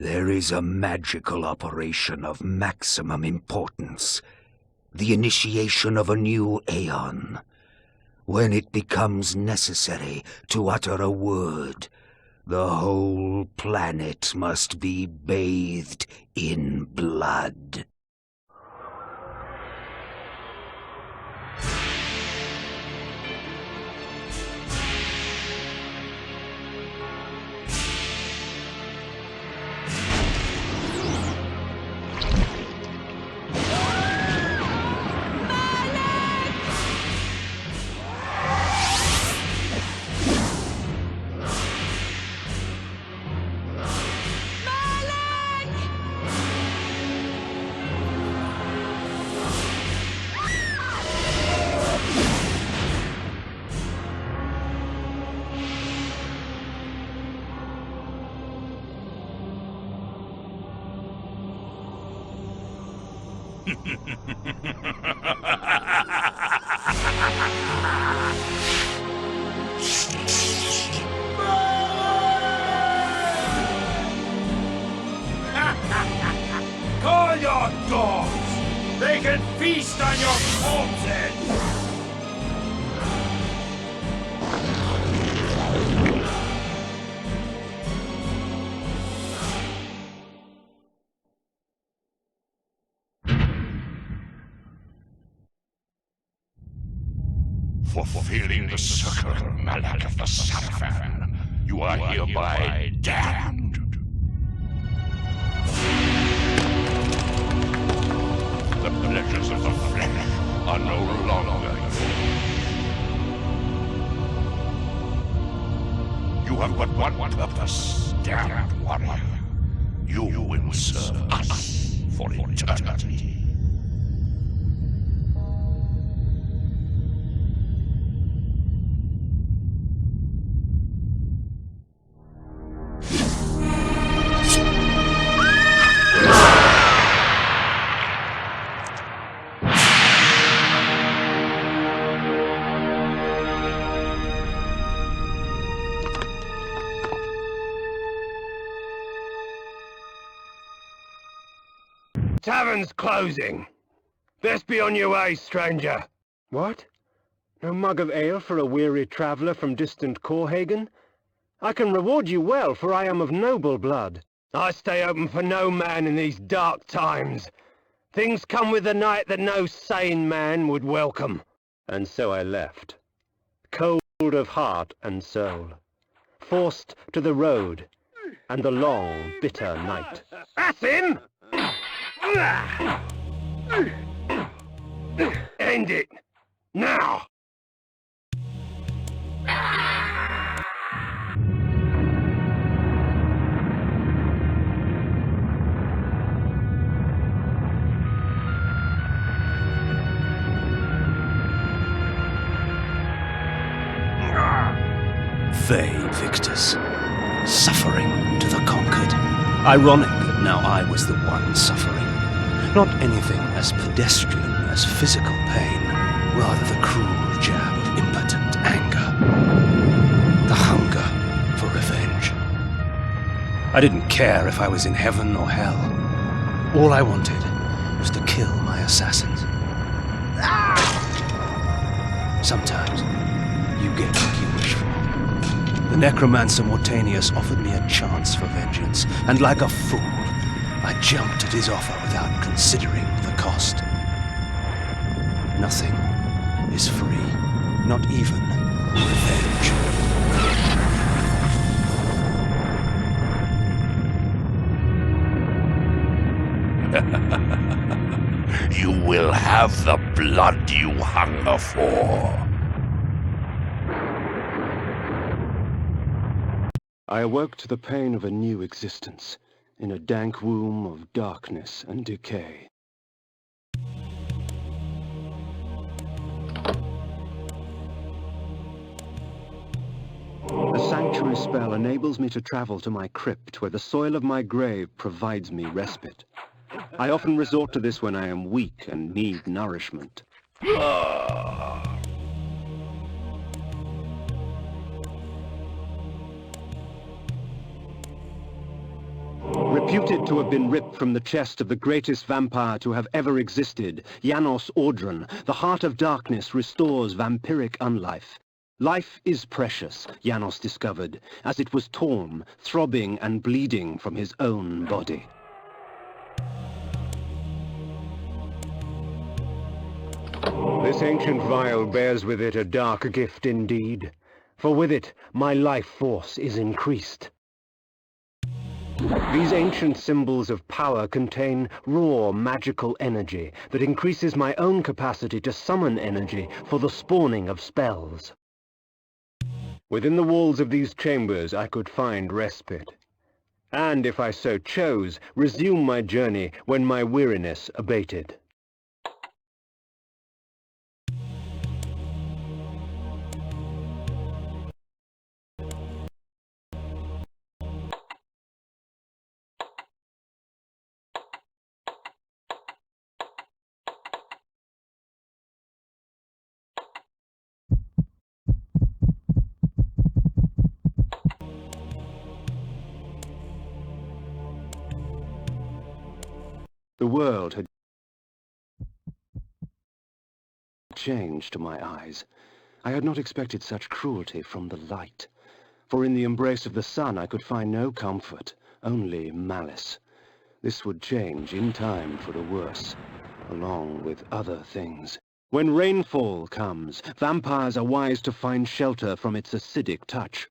There is a magical operation of maximum importance. The initiation of a new aeon. When it becomes necessary to utter a word, the whole planet must be bathed in blood. Call your dogs! They can feast on your corpses! For fulfilling the circle, Malak of the Sarafan, you are hereby damned. The pleasures of the flesh are no longer yours. You have but one purpose, damned warrior. You will serve us for eternity. Tavern's closing. Best be on your way, stranger. What? No mug of ale for a weary traveller from distant Corhagen? I can reward you well, for I am of noble blood. I stay open for no man in these dark times. Things come with the night that no sane man would welcome. And so I left, cold of heart and soul, forced to the road and the long, bitter night. That's him! End it! Now! They, victors, suffering to the conquered. Ironic that now I was the one suffering. Not anything as pedestrian as physical pain, rather the cruel jab of impotent anger. The hunger for revenge. I didn't care if I was in heaven or hell. All I wanted was to kill my assassins. Sometimes you get what you wish for. The necromancer Mortanius offered me a chance for vengeance, and like a fool, I jumped at his offer without considering the cost. Nothing is free, not even revenge. You will have the blood you hunger for. I awoke to the pain of a new existence, in a dank womb of darkness and decay. A sanctuary spell enables me to travel to my crypt, where the soil of my grave provides me respite. I often resort to this when I am weak and need nourishment. Reputed to have been ripped from the chest of the greatest vampire to have ever existed, Janos Audron, the Heart of Darkness restores vampiric unlife. Life is precious, Janos discovered, as it was torn, throbbing and bleeding from his own body. This ancient vial bears with it a dark gift indeed, for with it my life force is increased. These ancient symbols of power contain raw magical energy that increases my own capacity to summon energy for the spawning of spells. Within the walls of these chambers I could find respite, and if I so chose, resume my journey when my weariness abated. The world had changed to my eyes. I had not expected such cruelty from the light, for in the embrace of the sun I could find no comfort, only malice. This would change in time for the worse, along with other things. When rainfall comes, vampires are wise to find shelter from its acidic touch.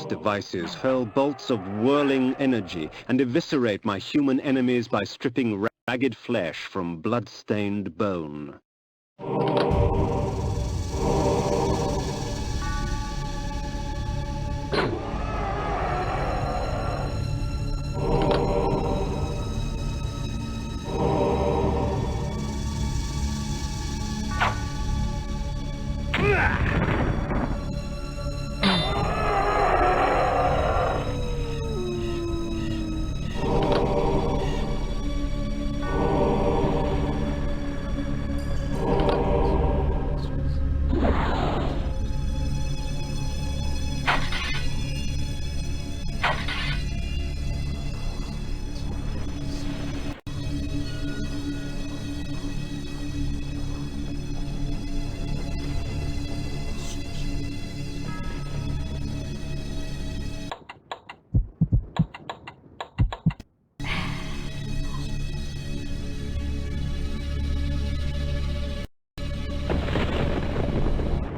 Devices hurl bolts of whirling energy and eviscerate my human enemies by stripping ragged flesh from blood-stained bone.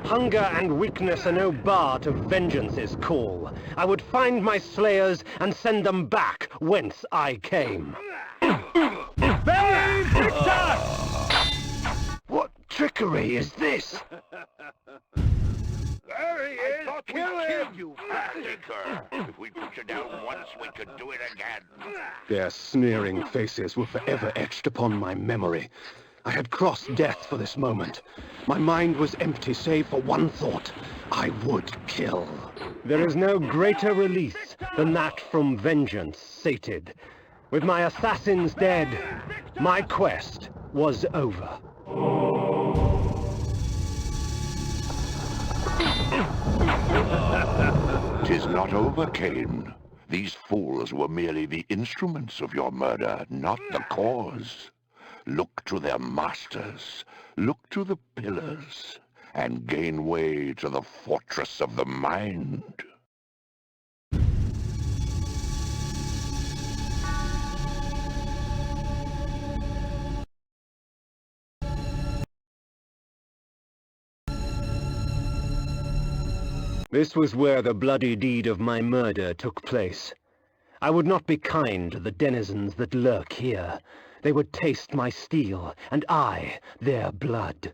Hunger and weakness are no bar to vengeance's call. I would find my slayers and send them back whence I came. What trickery is this? There he is! Kill him! You stinker! If we put you down once, we could do it again. Their sneering faces were forever etched upon my memory. I had crossed death for this moment. My mind was empty save for one thought. I would kill. There is no greater release than that from vengeance sated. With my assassins dead, my quest was over. 'Tis not over, Kain. These fools were merely the instruments of your murder, not the cause. Look to their masters, look to the pillars, and gain way to the fortress of the mind. This was where the bloody deed of my murder took place. I would not be kind to the denizens that lurk here. They would taste my steel, and I their blood.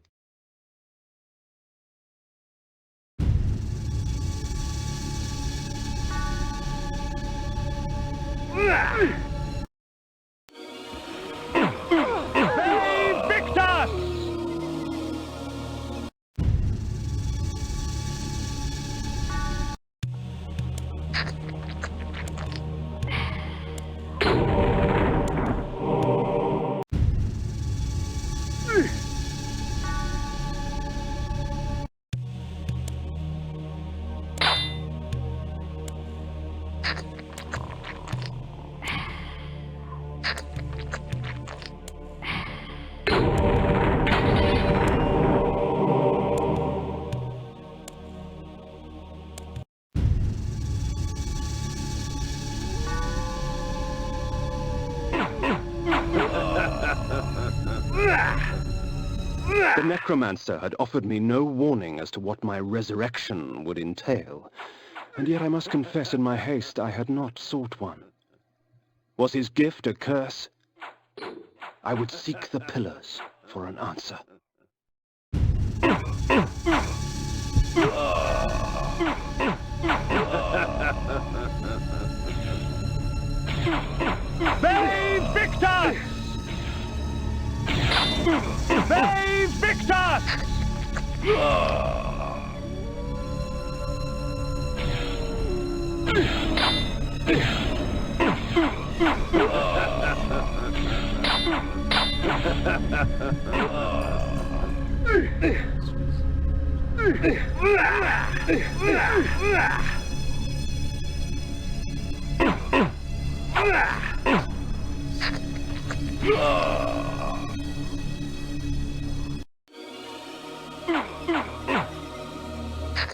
The necromancer had offered me no warning as to what my resurrection would entail, and yet I must confess in my haste I had not sought one. Was his gift a curse? I would seek the pillars for an answer. Save Victor! Save Victor!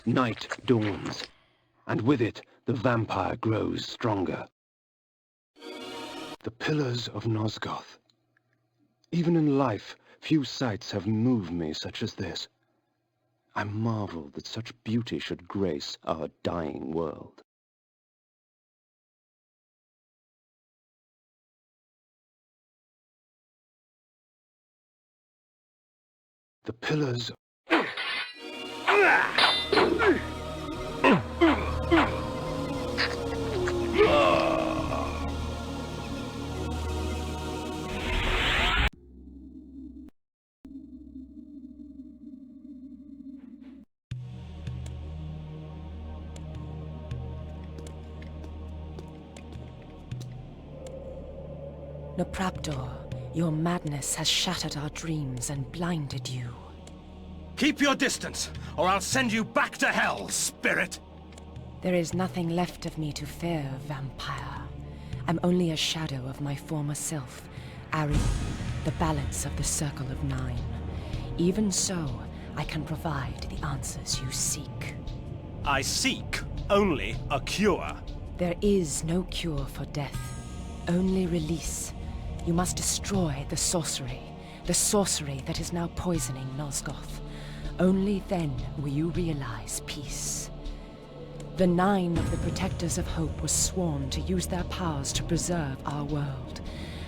Night dawns, and with it the vampire grows stronger. The pillars of Nosgoth. Even in life, few sights have moved me such as this. I marvel that such beauty should grace our dying world. The pillars... Nupraptor, your madness has shattered our dreams and blinded you. Keep your distance, or I'll send you back to hell, spirit! There is nothing left of me to fear, vampire. I'm only a shadow of my former self, Ariel, the balance of the Circle of Nine. Even so, I can provide the answers you seek. I seek only a cure. There is no cure for death, only release. You must destroy the sorcery that is now poisoning Nosgoth. Only then will you realize peace. The Nine of the Protectors of Hope were sworn to use their powers to preserve our world.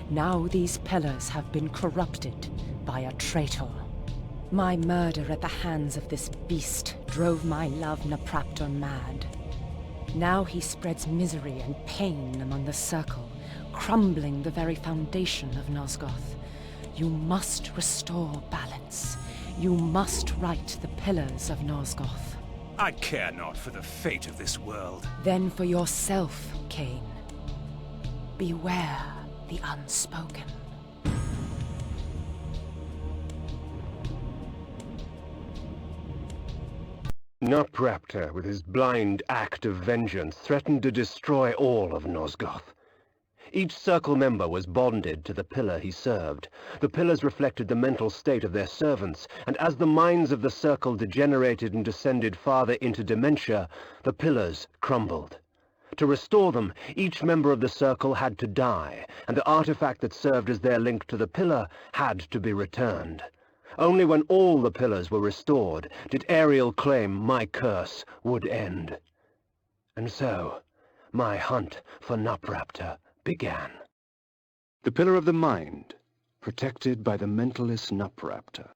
Now these pillars have been corrupted by a traitor. My murder at the hands of this beast drove my love Nupraptor mad. Now he spreads misery and pain among the Circle, crumbling the very foundation of Nosgoth. You must restore balance. You must right the pillars of Nosgoth. I care not for the fate of this world. Then for yourself, Kain. Beware the unspoken. Nupraptor, with his blind act of vengeance, threatened to destroy all of Nosgoth. Each circle member was bonded to the pillar he served. The pillars reflected the mental state of their servants, and as the minds of the circle degenerated and descended farther into dementia, the pillars crumbled. To restore them, each member of the circle had to die, and the artifact that served as their link to the pillar had to be returned. Only when all the pillars were restored did Ariel claim my curse would end. And so, my hunt for Nupraptor began. The pillar of the mind, protected by the mentalist Nupraptor.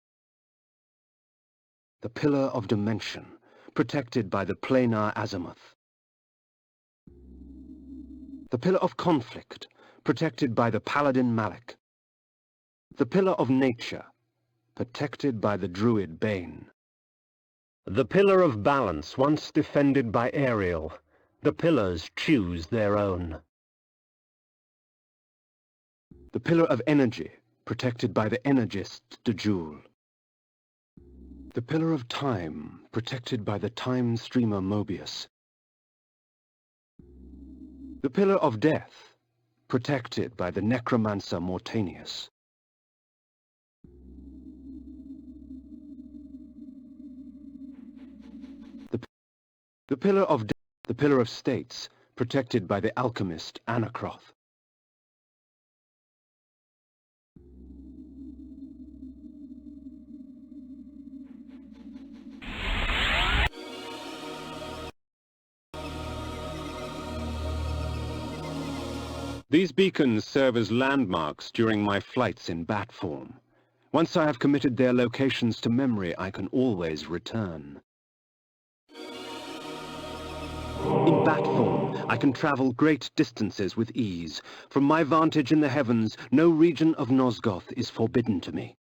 The pillar of dimension, protected by the planar azimuth. The pillar of conflict, protected by the paladin Malik. The pillar of nature, protected by the druid Bane. The pillar of balance, once defended by Ariel. The pillars choose their own. The pillar of energy, protected by the energist Dejul. The pillar of time, protected by the time streamer Mobius. The pillar of death, protected by the necromancer Mortanius. The pillar of states, protected by the alchemist Anacroth. These beacons serve as landmarks during my flights in bat form. Once I have committed their locations to memory, I can always return. In bat form, I can travel great distances with ease. From my vantage in the heavens, no region of Nosgoth is forbidden to me.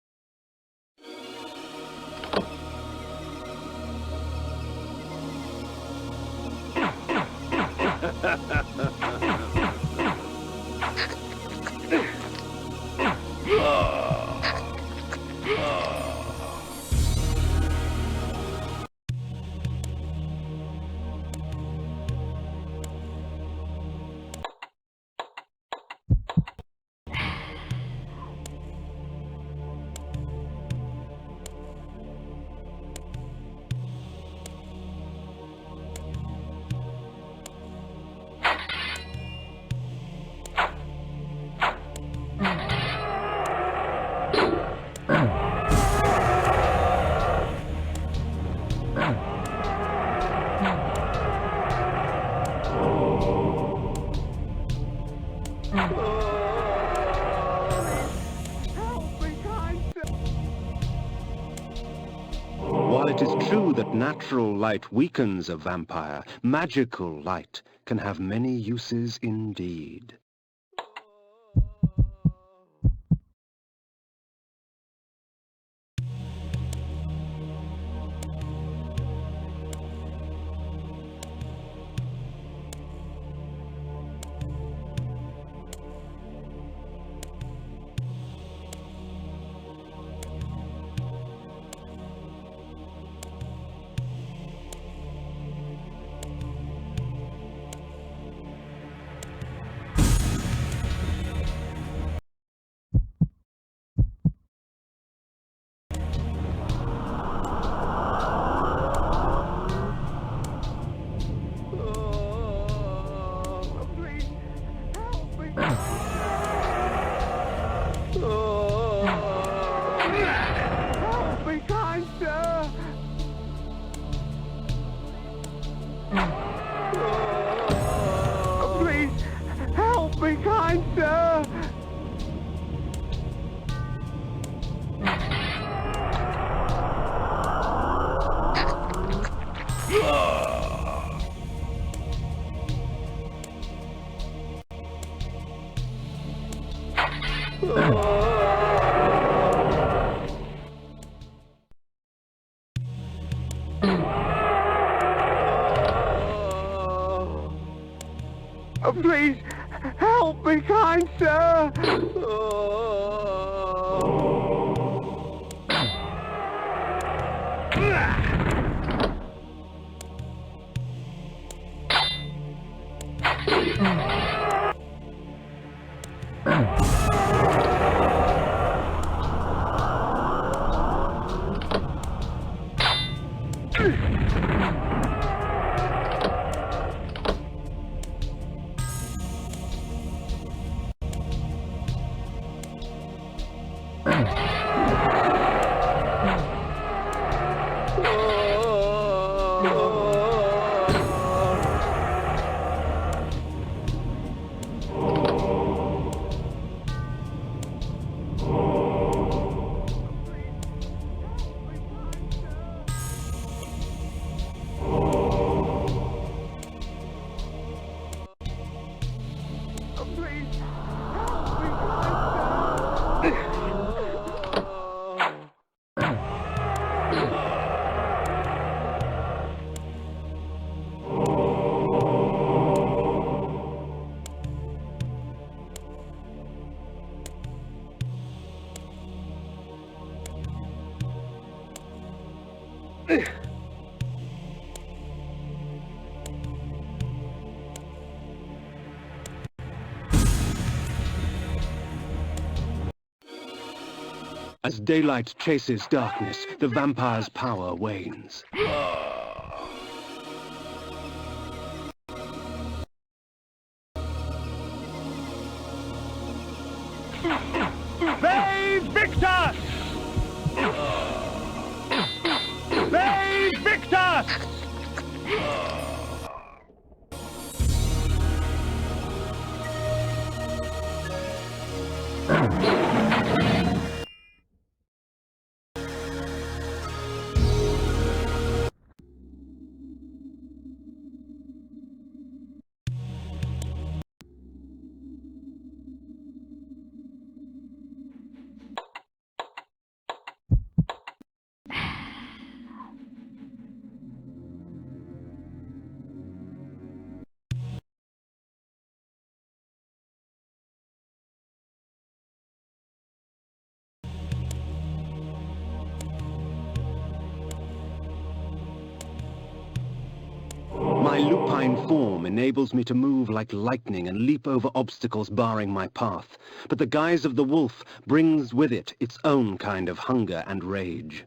While it is true that natural light weakens a vampire, magical light can have many uses indeed. Please, help me, kind sir! As daylight chases darkness, the vampire's power wanes. Save Victor! Save Victor! My lupine form enables me to move like lightning and leap over obstacles barring my path, but the guise of the wolf brings with it its own kind of hunger and rage.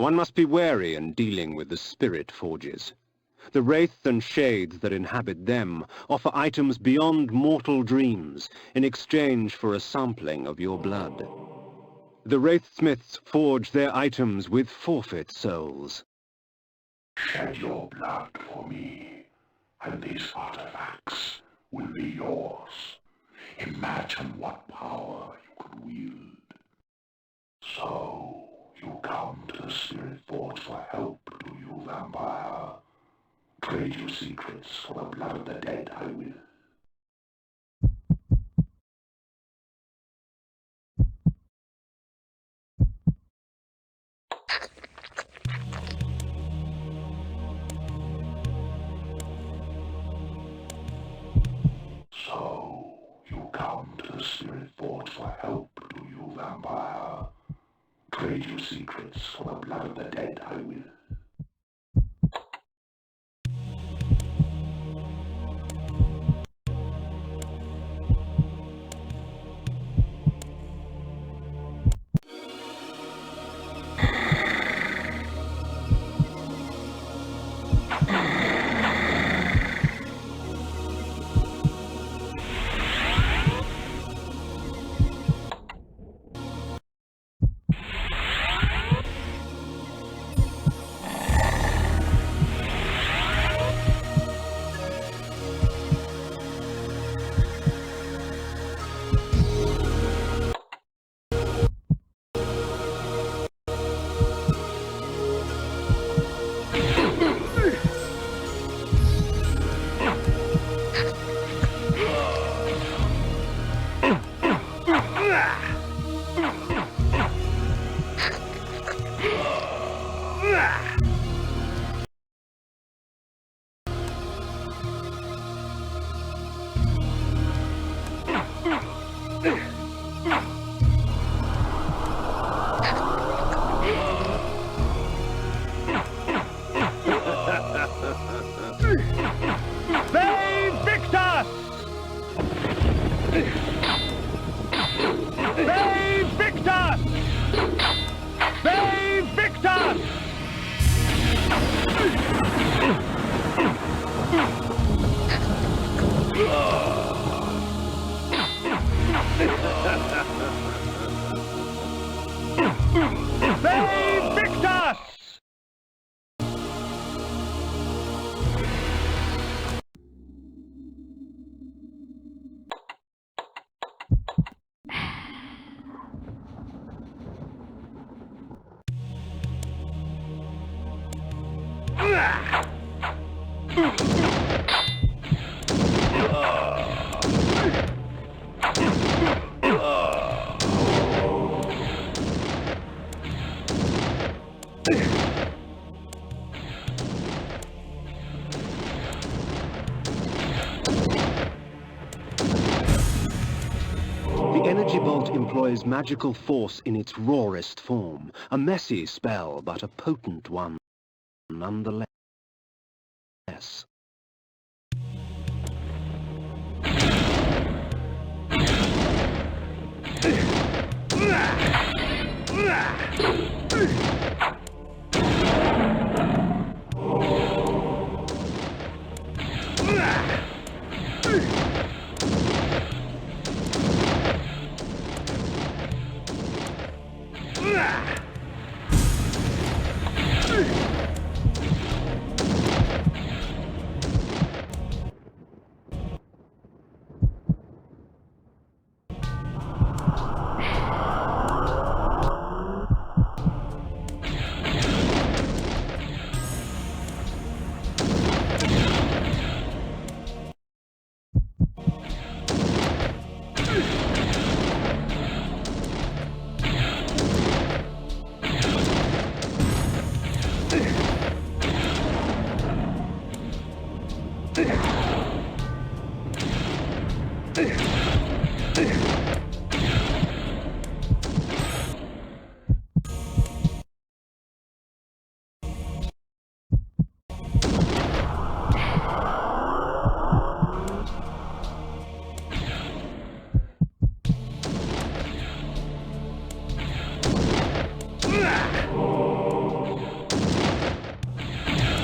One must be wary in dealing with the spirit forges. The wraith and shades that inhabit them offer items beyond mortal dreams in exchange for a sampling of your blood. The wraithsmiths forge their items with forfeit souls. Shed your blood for me, and these artifacts will be yours. Imagine what power you could wield. So, you come to the Spirit Forge for help, do you, vampire? Trade your secrets for the blood of the dead, I will. So, you come to the Spirit Forge for help, do you, vampire? Trade your secrets for the blood of the dead, I will. Employs magical force in its rawest form, a messy spell, but a potent one nonetheless.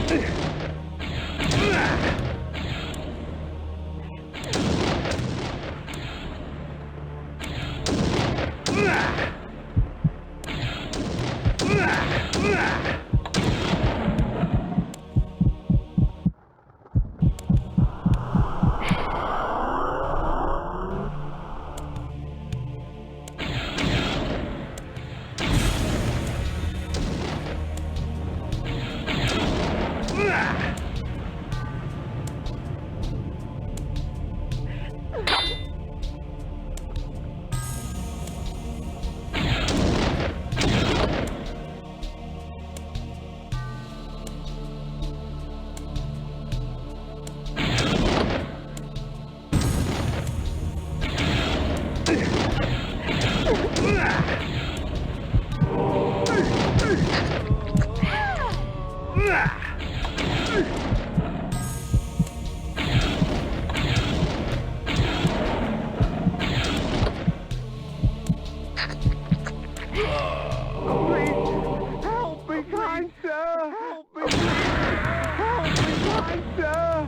Help me, kind sir! Help me! Help me, kind sir!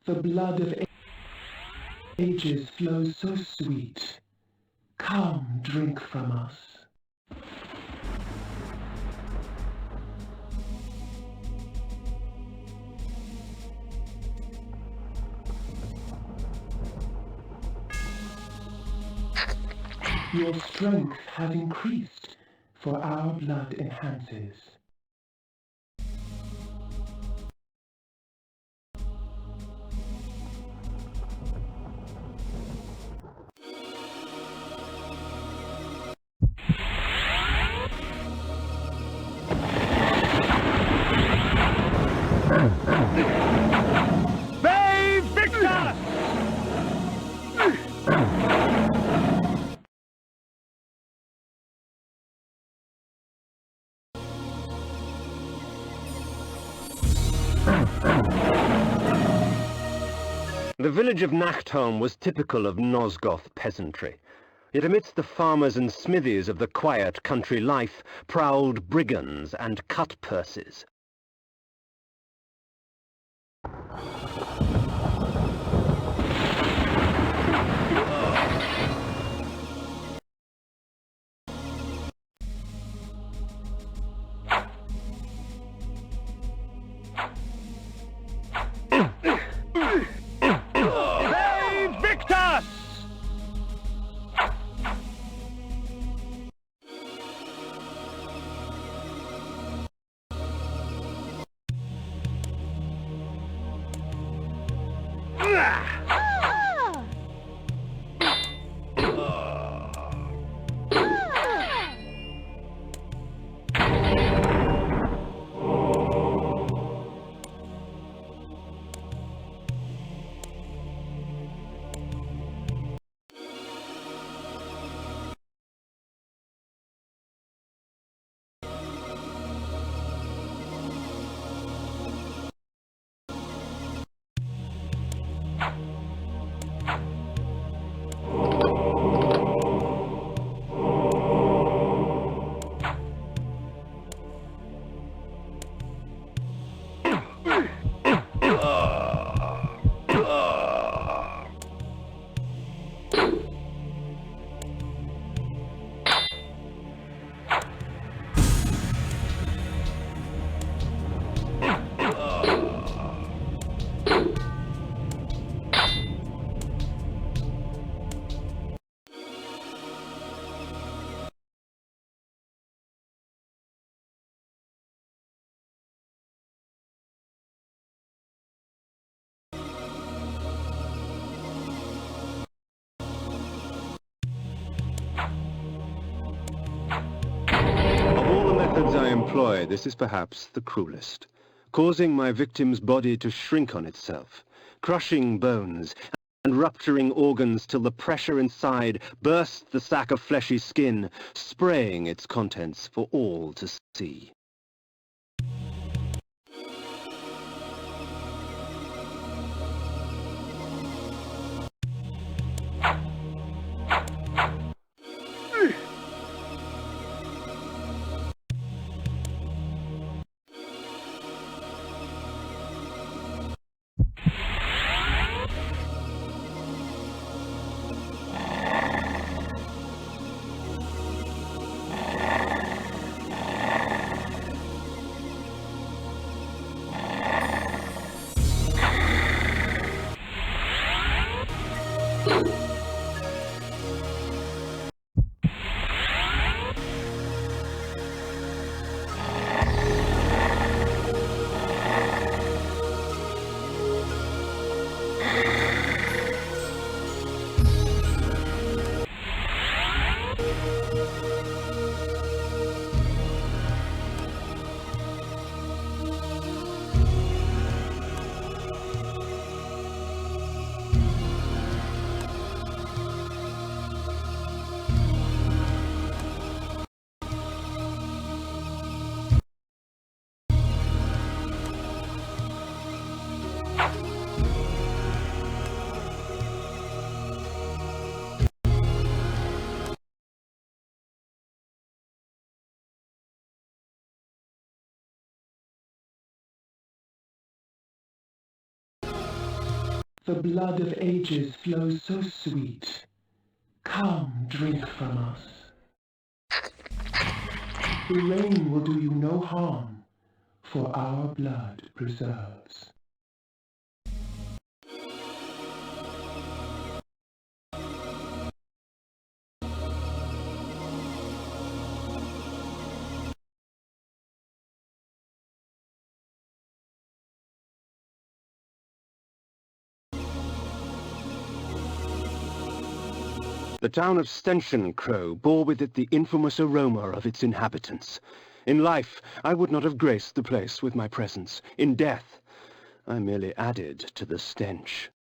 The blood of ages flows so sweet. Come, drink from us. Your strength has increased, for our blood enhances. The village of Nachtholm was typical of Nosgoth peasantry. Yet amidst the farmers and smithies of the quiet country life prowled brigands and cut-purses. I employ, this is perhaps the cruelest, causing my victim's body to shrink on itself, crushing bones and rupturing organs till the pressure inside bursts the sack of fleshy skin, spraying its contents for all to see. The blood of ages flows so sweet. Come, drink from us. The rain will do you no harm, for our blood preserves. The town of Stention bore with it the infamous aroma of its inhabitants. In life, I would not have graced the place with my presence. In death, I merely added to the stench.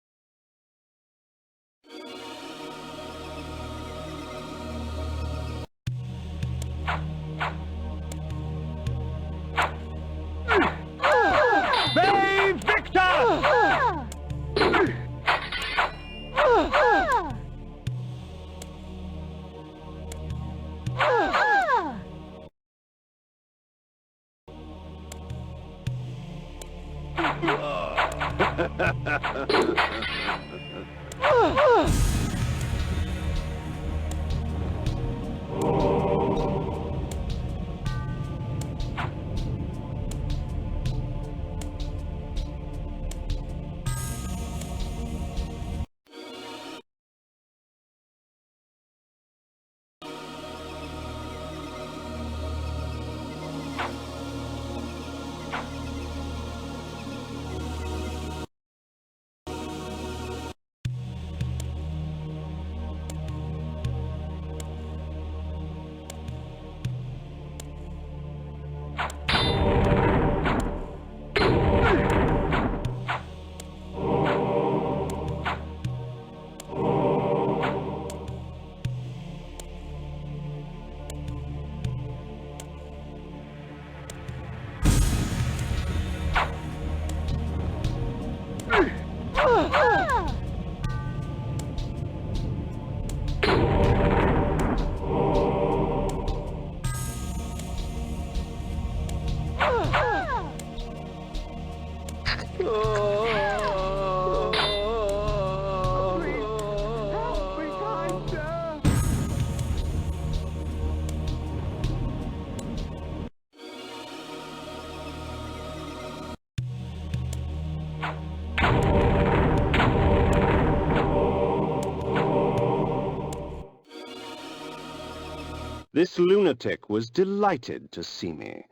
This lunatic was delighted to see me.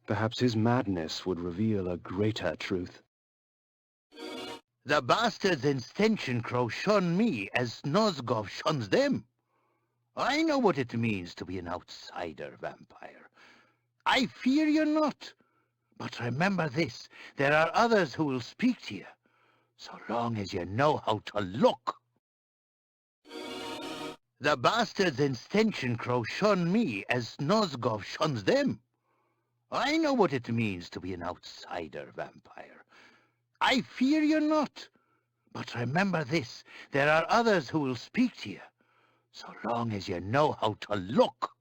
Perhaps his madness would reveal a greater truth. The bastards in Stention shun me as Nosgoth shuns them. I know what it means to be an outsider vampire. I fear you not. But remember this, there are others who will speak to you, so long as you know how to look. The bastards in Stention shun me as Nosgoth shuns them. I know what it means to be an outsider vampire. I fear you not. But remember this, there are others who will speak to you, so long as you know how to look.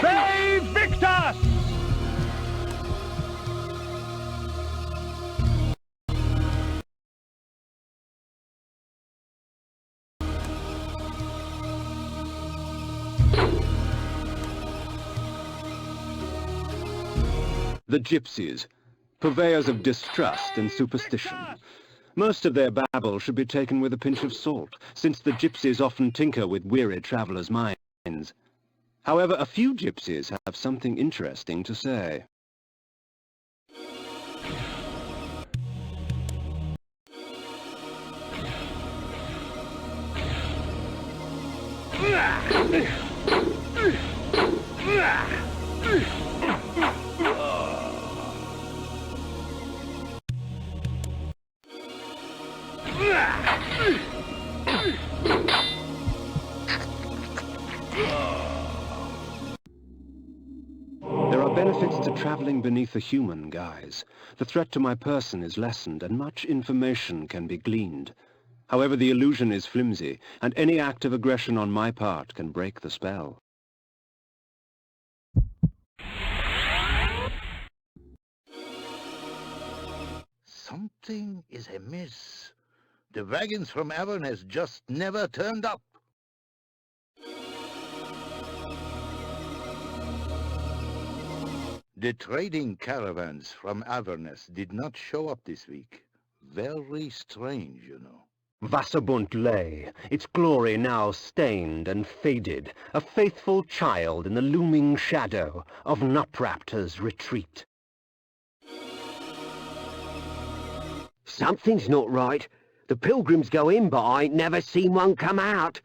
Save Victus! The gypsies, purveyors of distrust and superstition. Most of their babble should be taken with a pinch of salt, since the gypsies often tinker with weary travellers' minds. However, a few gypsies have something interesting to say. There are benefits to traveling beneath a human guise. The threat to my person is lessened, and much information can be gleaned. However, the illusion is flimsy, and any act of aggression on my part can break the spell. Something is amiss. The wagons from Avernus just never turned up. The trading caravans from Avernus did not show up this week. Very strange, you know. Vasabund lay, its glory now stained and faded, a faithful child in the looming shadow of Nupraptor's retreat. Something's not right. The pilgrims go in, but I ain't never seen one come out.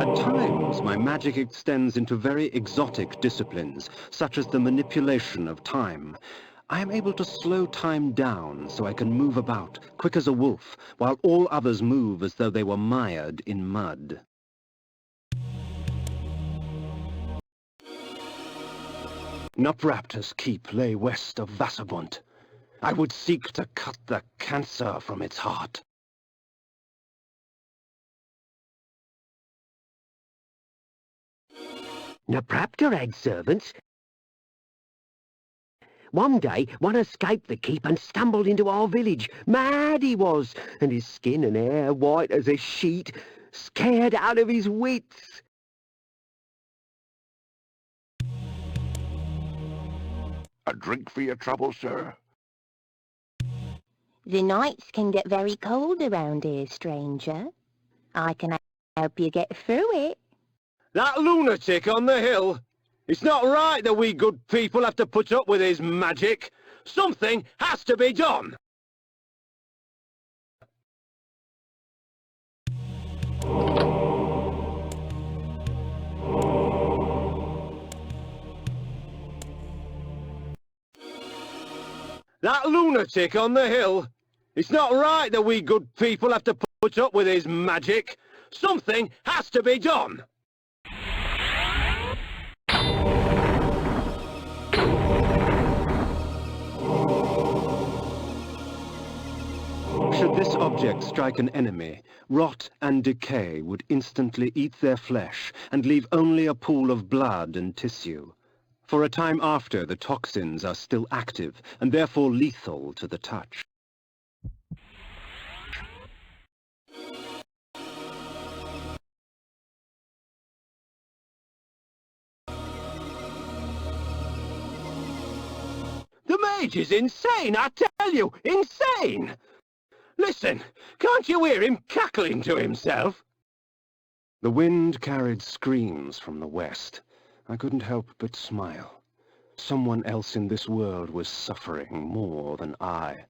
At times, my magic extends into very exotic disciplines, such as the manipulation of time. I am able to slow time down so I can move about, quick as a wolf, while all others move as though they were mired in mud. Nupraptor's keep lay west of Vasabund. I would seek to cut the cancer from its heart. Nupraptor had servants. One day, one escaped the keep and stumbled into our village. Mad he was, and his skin and hair white as a sheet, scared out of his wits. A drink for your trouble, sir? The nights can get very cold around here, stranger. I can help you get through it. That lunatic on the hill! It's not right that we good people have to put up with his magic. Something has to be done! That lunatic on the hill! It's not right that we good people have to put up with his magic. Something has to be done! Should this object strike an enemy, rot and decay would instantly eat their flesh and leave only a pool of blood and tissue. For a time after, the toxins are still active and therefore lethal to the touch. The mage is insane, I tell you! Insane! Listen, can't you hear him cackling to himself? The wind carried screams from the west. I couldn't help but smile. Someone else in this world was suffering more than I.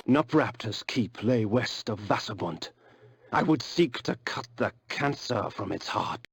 Nupraptor's keep lay west of Vassabunt. I would seek to cut the cancer from its heart.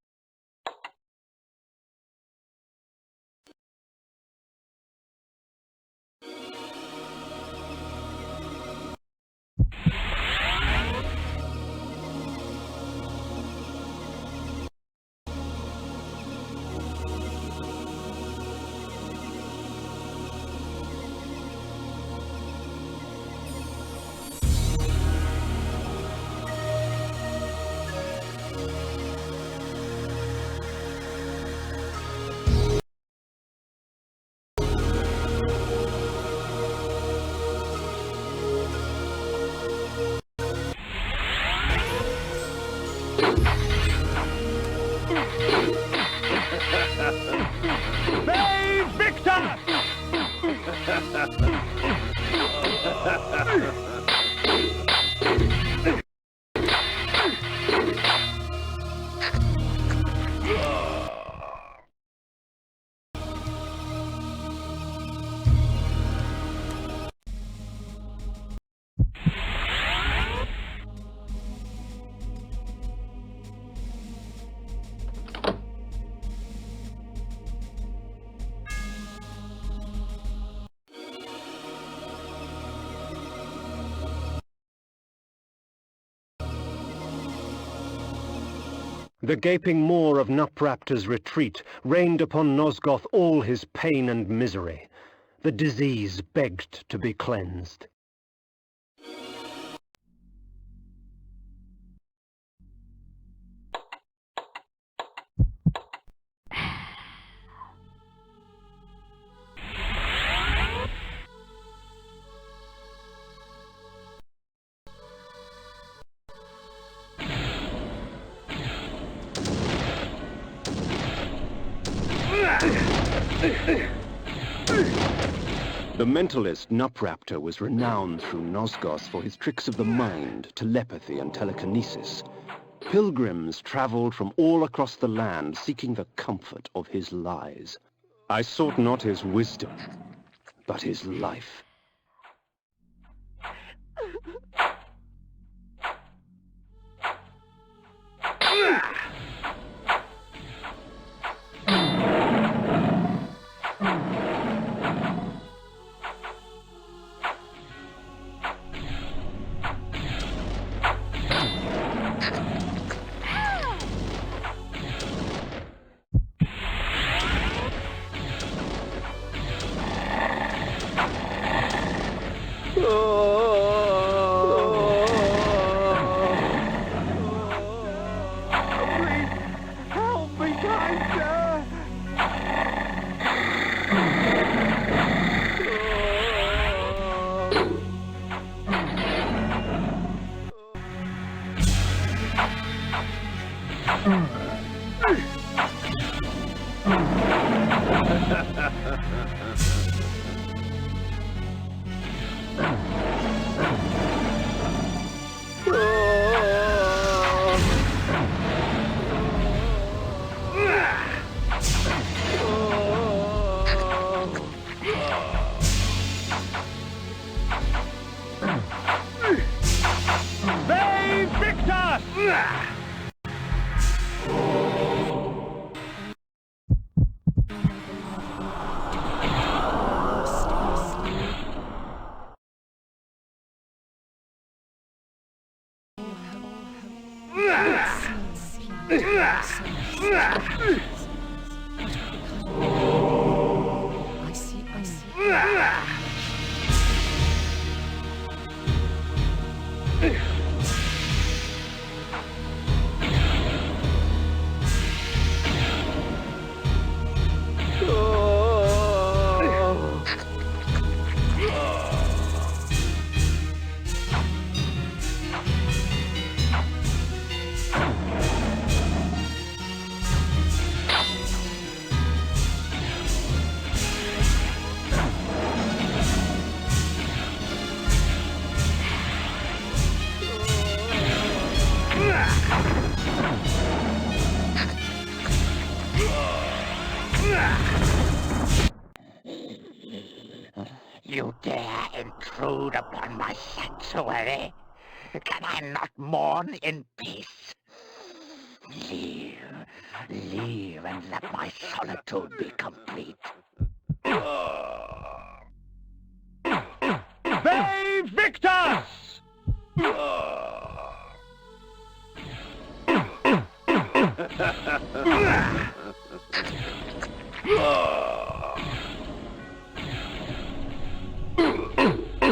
The gaping maw of Nupraptor's retreat rained upon Nosgoth all his pain and misery. The disease begged to be cleansed. The mentalist Nupraptor was renowned through Nosgoth for his tricks of the mind, telepathy and telekinesis. Pilgrims traveled from all across the land seeking the comfort of his lies. I sought not his wisdom, but his life. You dare intrude upon my sanctuary? Can I not mourn in peace? Leave, and let my solitude be complete. They victors!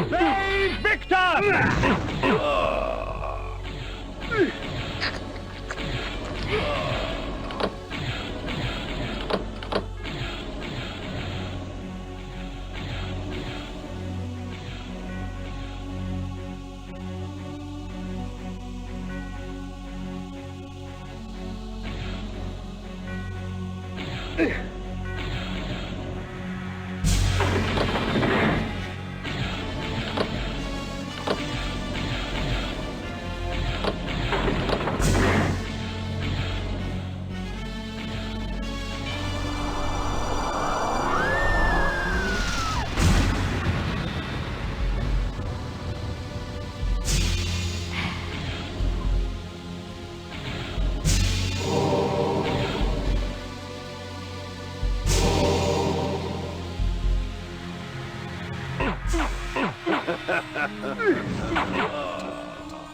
They victors!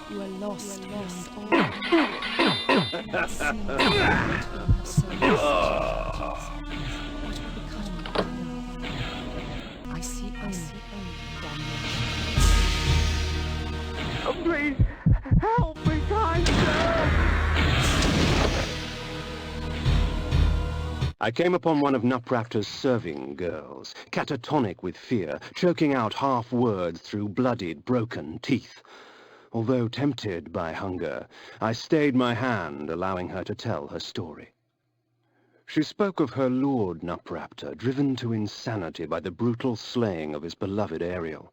You are lost. I see Oh, please, help me, kind sir! I came upon one of Nupraptor's serving girls, catatonic with fear, choking out half words through bloodied, broken teeth. Although tempted by hunger, I stayed my hand, allowing her to tell her story. She spoke of her lord Nupraptor, driven to insanity by the brutal slaying of his beloved Ariel.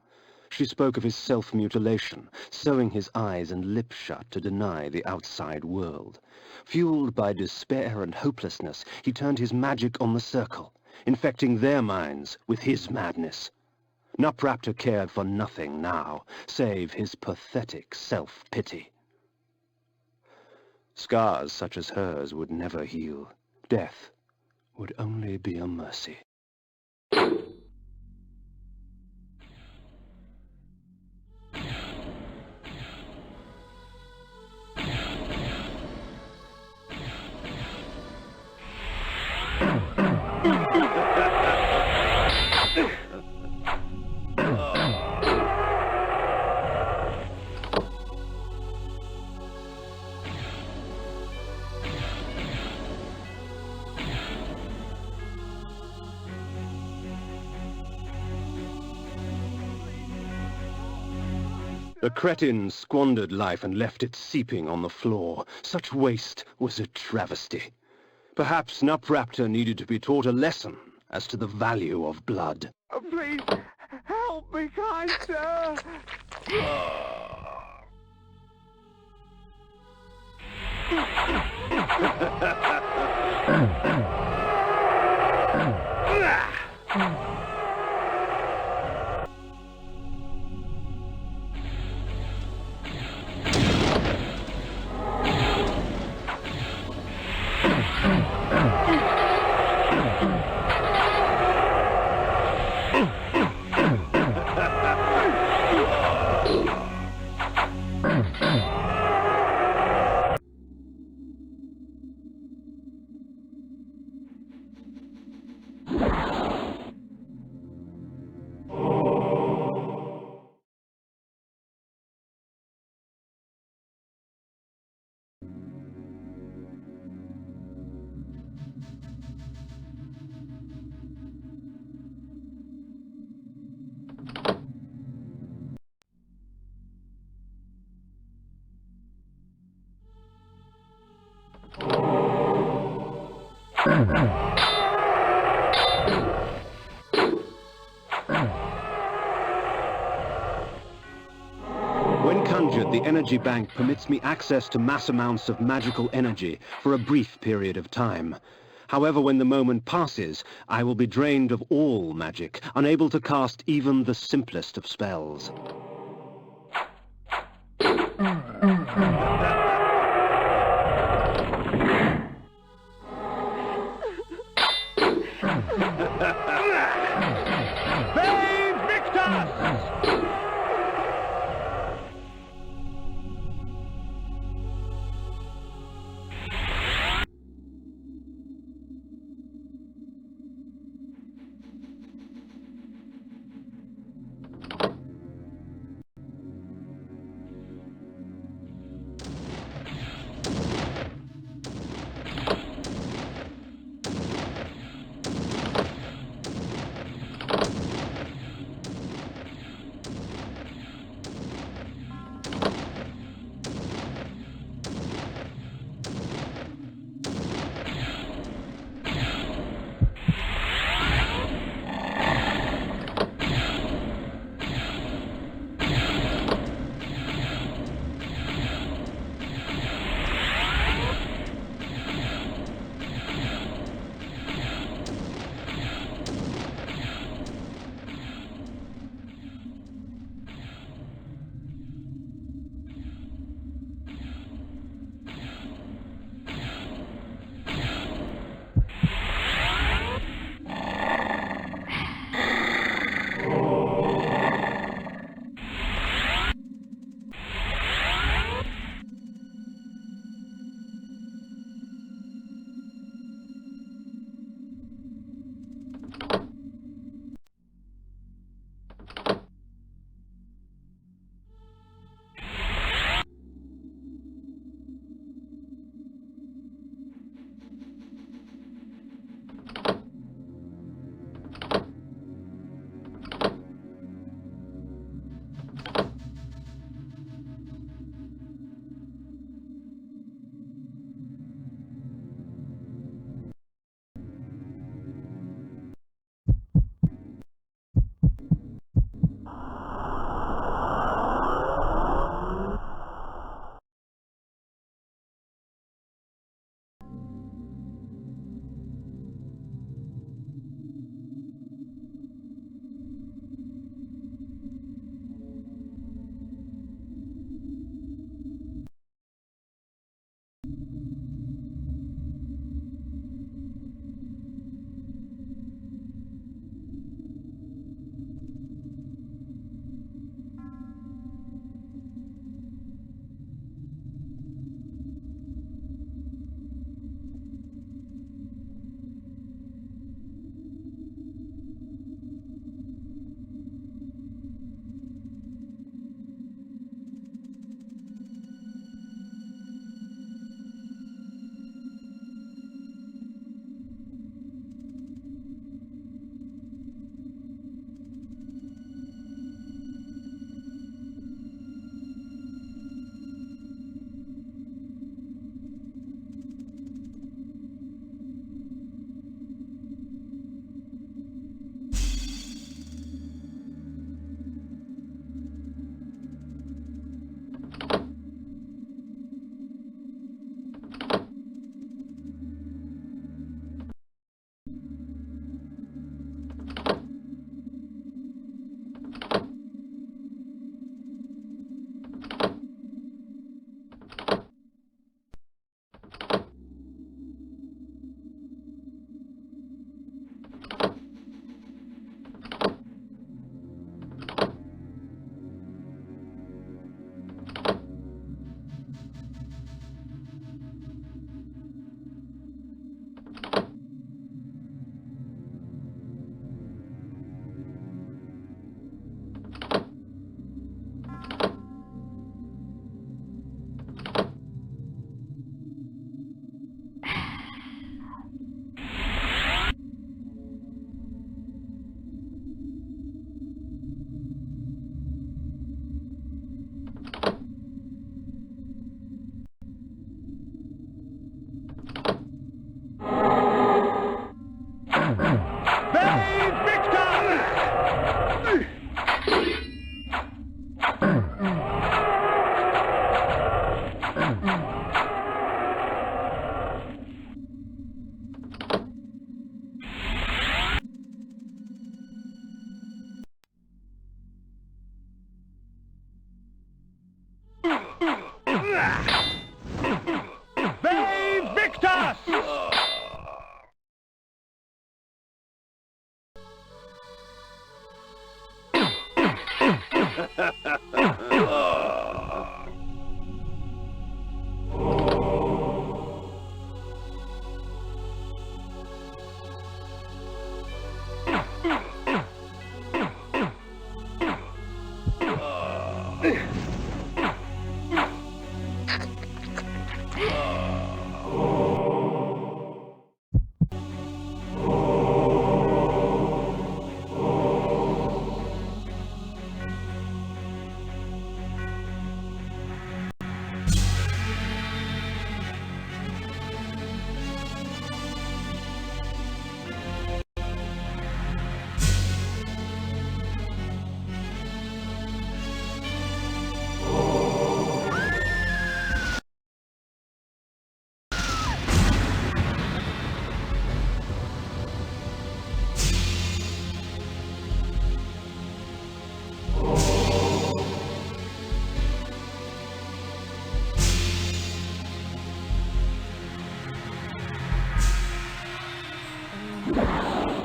She spoke of his self-mutilation, sewing his eyes and lips shut to deny the outside world. Fueled by despair and hopelessness, he turned his magic on the circle, infecting their minds with his madness. Nupraptor cared for nothing now, save his pathetic self-pity. Scars such as hers would never heal. Death would only be a mercy. The cretin squandered life and left it seeping on the floor. Such waste was a travesty. Perhaps Nupraptor needed to be taught a lesson as to the value of blood. Oh, please, help me, kind sir! When conjured, the energy bank permits me access to mass amounts of magical energy for a brief period of time. However, when the moment passes, I will be drained of all magic, unable to cast even the simplest of spells.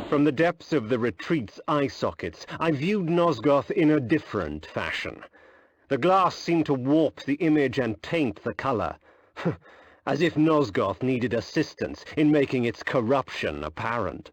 From the depths of the retreat's eye sockets, I viewed Nosgoth in a different fashion. The glass seemed to warp the image and taint the color, as if Nosgoth needed assistance in making its corruption apparent.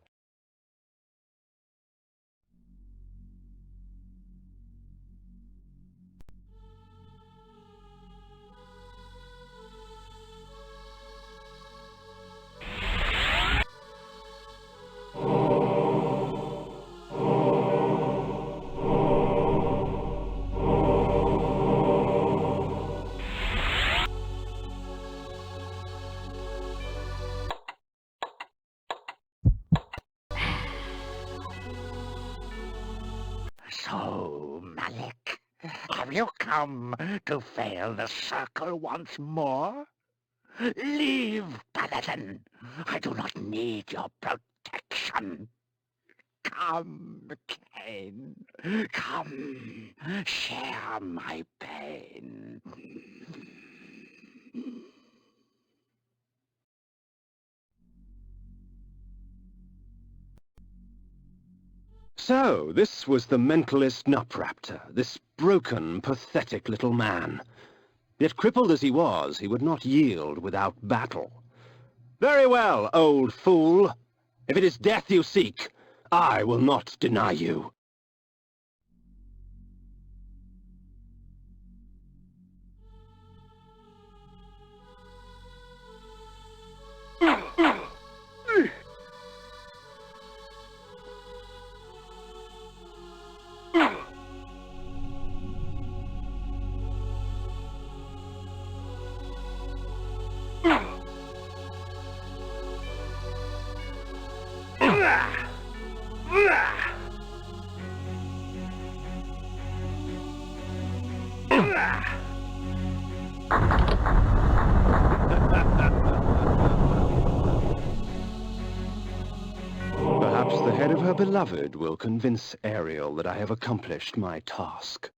So, Malik, have you come to fail the circle once more? Leave, Paladin. I do not need your protection. Come, Kain. Come, share my pain. So, this was the mentalist Nupraptor, this broken, pathetic little man. Yet crippled as he was, he would not yield without battle. Very well, old fool. If it is death you seek, I will not deny you. Perhaps the head of her beloved will convince Ariel that I have accomplished my task.